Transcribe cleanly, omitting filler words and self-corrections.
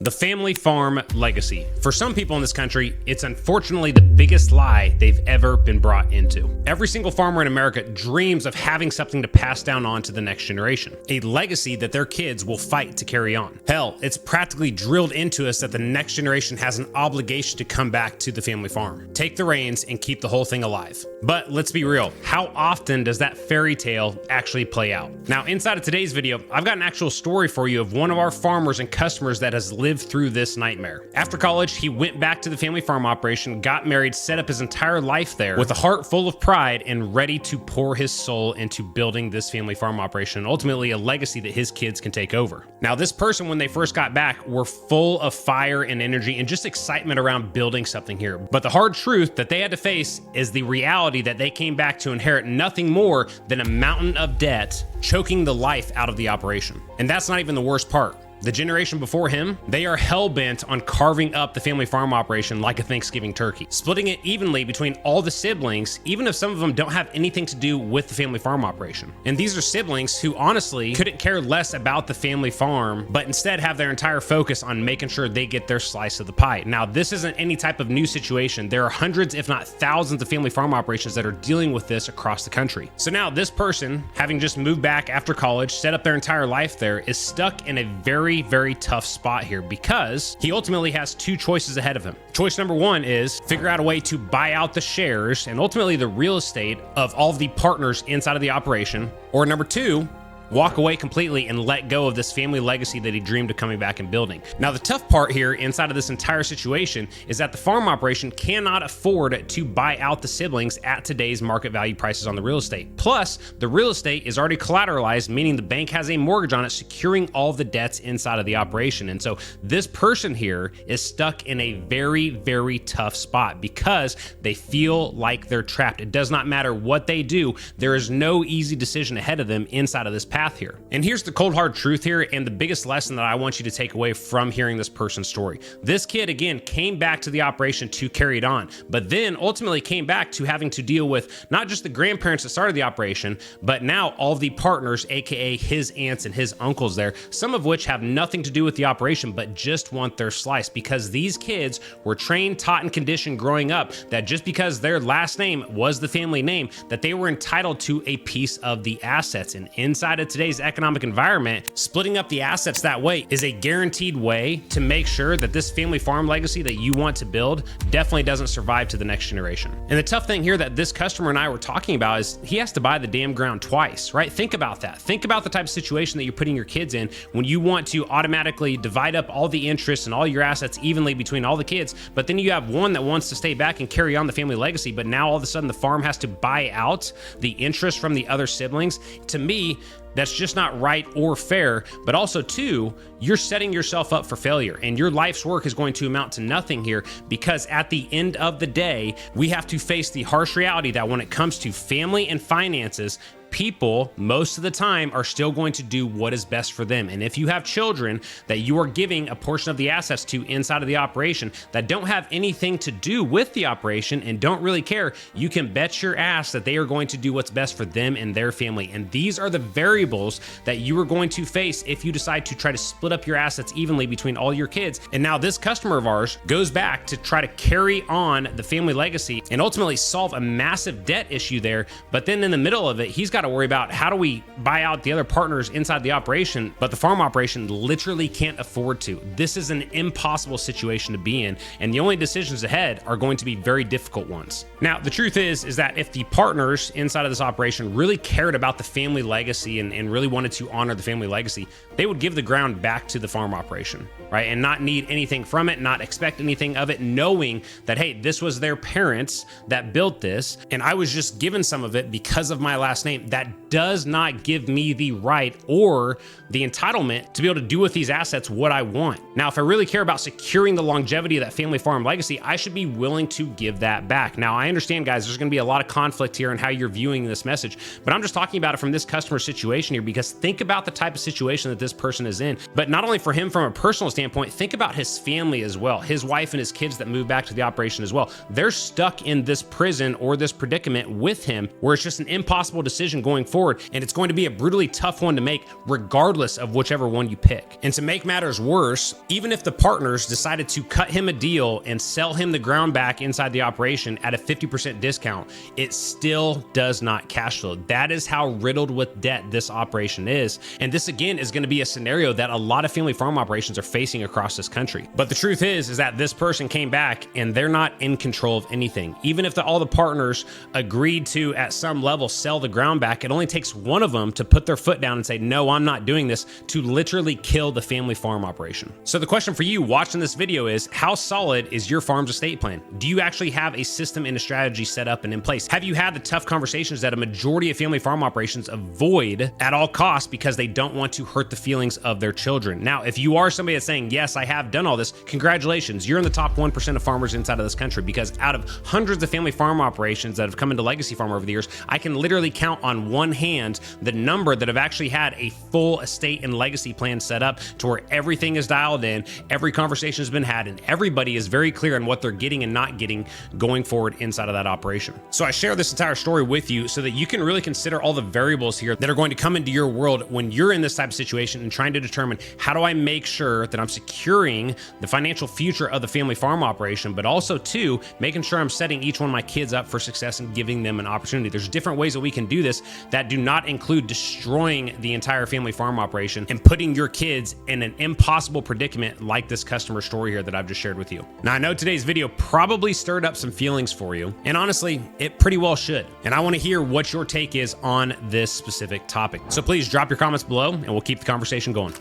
The family farm legacy. For some people in this country, it's unfortunately the biggest lie they've ever been brought into. Every single farmer in America dreams of having something to pass down on to the next generation, a legacy that their kids will fight to carry on. Hell, it's practically drilled into us that the next generation has an obligation to come back to the family farm, take the reins, and keep the whole thing alive. But let's be real, how often does that fairy tale actually play out? Now, inside of today's video, I've got an actual story for you of one of our farmers and customers that has lived through this nightmare. After college, he went back to the family farm operation, got married, set up his entire life there with a heart full of pride and ready to pour his soul into building this family farm operation and ultimately a legacy that his kids can take over. Now, this person, when they first got back, were full of fire and energy and just excitement around building something here. But the hard truth that they had to face is the reality that they came back to inherit nothing more than a mountain of debt choking the life out of the operation. And that's not even the worst part. The generation before him, they are hell-bent on carving up the family farm operation like a Thanksgiving turkey, splitting it evenly between all the siblings, even if some of them don't have anything to do with the family farm operation. And these are siblings who honestly couldn't care less about the family farm, but instead have their entire focus on making sure they get their slice of the pie. Now, this isn't any type of new situation. There are hundreds, if not thousands, of family farm operations that are dealing with this across the country. So now this person, having just moved back after college, set up their entire life there, is stuck in a very tough spot here because he ultimately has two choices ahead of him. Choice number one is figure out a way to buy out the shares and ultimately the real estate of all of the partners inside of the operation. Or number two, walk away completely and let go of this family legacy that he dreamed of coming back and building. Now, the tough part here inside of this entire situation is that the farm operation cannot afford to buy out the siblings at today's market value prices on the real estate. Plus, the real estate is already collateralized, meaning the bank has a mortgage on it securing all the debts inside of the operation. And so this person here is stuck in a very tough spot because they feel like they're trapped. It does not matter what they do. There is no easy decision ahead of them inside of this path here. And here's the cold hard truth here and the biggest lesson that I want you to take away from hearing this person's story. This kid, again, came back to the operation to carry it on, but then ultimately came back to having to deal with not just the grandparents that started the operation, but now all the partners, aka his aunts and his uncles there, some of which have nothing to do with the operation, but just want their slice because these kids were trained, taught, and conditioned growing up that just because their last name was the family name, that they were entitled to a piece of the assets. And inside of today's economic environment, splitting up the assets that way is a guaranteed way to make sure that this family farm legacy that you want to build definitely doesn't survive to the next generation. And the tough thing here that this customer and I were talking about is he has to buy the damn ground twice, right? Think about that. Think about the type of situation that you're putting your kids in when you want to automatically divide up all the interests and all your assets evenly between all the kids, but then you have one that wants to stay back and carry on the family legacy, but now all of a sudden the farm has to buy out the interest from the other siblings. To me, that's just not right or fair, but also too, you're setting yourself up for failure and your life's work is going to amount to nothing here because at the end of the day, we have to face the harsh reality that when it comes to family and finances, people most of the time are still going to do what is best for them. And if you have children that you are giving a portion of the assets to inside of the operation that don't have anything to do with the operation and don't really care, you can bet your ass that they are going to do what's best for them and their family. And these are the variables that you are going to face if you decide to try to split up your assets evenly between all your kids. And now this customer of ours goes back to try to carry on the family legacy and ultimately solve a massive debt issue there. But then in the middle of it, he's got to worry about how do we buy out the other partners inside the operation, but the farm operation literally can't afford to. This is an impossible situation to be in, and the only decisions ahead are going to be very difficult ones. Now, the truth is that if the partners inside of this operation really cared about the family legacy and really wanted to honor the family legacy, they would give the ground back to the farm operation, right? And not need anything from it, not expect anything of it, knowing that, hey, this was their parents that built this, and I was just given some of it because of my last name. That does not give me the right or the entitlement to be able to do with these assets what I want. Now, if I really care about securing the longevity of that family farm legacy, I should be willing to give that back. Now, I understand, guys, there's going to be a lot of conflict here in how you're viewing this message, but I'm just talking about it from this customer situation here because think about the type of situation that this person is in. But not only for him from a personal standpoint, think about his family as well, his wife and his kids that moved back to the operation as well. They're stuck in this prison or this predicament with him where it's just an impossible decision decision going forward, and it's going to be a brutally tough one to make regardless of whichever one you pick. And to make matters worse, even if the partners decided to cut him a deal and sell him the ground back inside the operation at a 50% discount, it still does not cash flow. That is how riddled with debt this operation is. And this again is going to be a scenario that a lot of family farm operations are facing across this country. But the truth is that this person came back and they're not in control of anything. Even if all the partners agreed to, at some level, sell the ground back, it only takes one of them to put their foot down and say, no, I'm not doing this, to literally kill the family farm operation. So the question for you watching this video is, how solid is your farm's estate plan? Do you actually have a system and a strategy set up and in place? Have you had the tough conversations that a majority of family farm operations avoid at all costs because they don't want to hurt the feelings of their children? Now, if you are somebody that's saying, yes, I have done all this, congratulations, you're in the top 1% of farmers inside of this country, because out of hundreds of family farm operations that have come into legacy farm over the years, I can literally count on one hand the number that have actually had a full estate and legacy plan set up to where everything is dialed in, every conversation has been had, and everybody is very clear on what they're getting and not getting going forward inside of that operation. So I share this entire story with you so that you can really consider all the variables here that are going to come into your world when you're in this type of situation and trying to determine, how do I make sure that I'm securing the financial future of the family farm operation, but also too, making sure I'm setting each one of my kids up for success and giving them an opportunity. There's different ways that we can do this that do not include destroying the entire family farm operation and putting your kids in an impossible predicament like this customer story here that I've just shared with you. Now, I know today's video probably stirred up some feelings for you, and honestly, it pretty well should. And I want to hear what your take is on this specific topic. So please drop your comments below and we'll keep the conversation going.